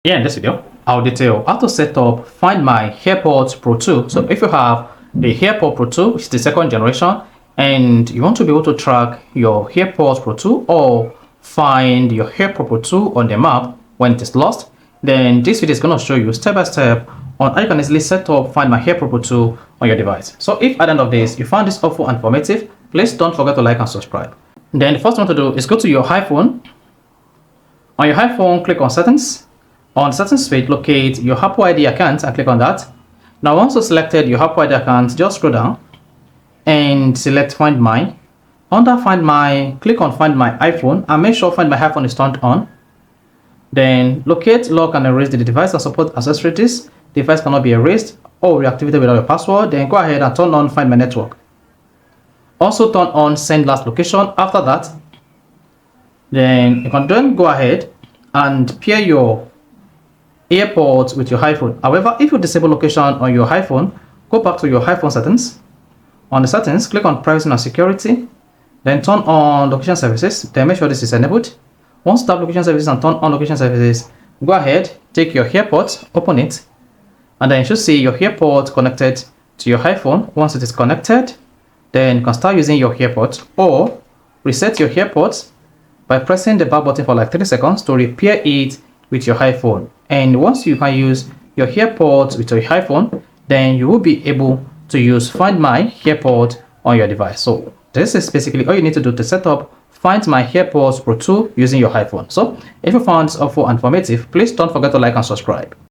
Yeah, in this video, I'll detail how to set up Find My AirPods Pro 2. So if you have the AirPods Pro 2, which is the second generation, and you want to be able to track your AirPods Pro 2 or find your AirPods Pro 2 on the map when it is lost, then this video is going to show you step by step on how you can easily set up Find My AirPods Pro 2 on your device. So if at the end of this you found this helpful and informative, please don't forget to like and subscribe. Then the first thing to do is go to your iPhone. On your iPhone, click on Settings. On Settings page, locate your Apple ID account and click on that. Now, once you selected your Apple ID account, just scroll down and select Find My. Under Find My, click on Find My iPhone and make sure Find My iPhone is turned on. Then locate, lock, and erase the device and support accessories. The device cannot be erased or reactivated without your password. Then go ahead and turn on Find My Network. Also turn on Send Last Location. After that, then you can then go ahead and pair your AirPods with your iPhone. However, if you disable location on your iPhone, go back to your iPhone settings. On the settings, click on Privacy and Security, then turn on Location Services, then make sure this is enabled. Once you tap Location Services and turn on Location Services, go ahead, take your AirPods, open it, and then you should see your AirPods connected to your iPhone. Once it is connected, then you can start using your AirPods or reset your AirPods by pressing the back button for like 30 seconds to repair it with your iPhone. And once you can use your AirPods with your iPhone, then you will be able to use Find My AirPods on your device. So this is basically all you need to do to set up Find My AirPods Pro 2 using your iPhone. So if you found this helpful and informative, please don't forget to like and subscribe.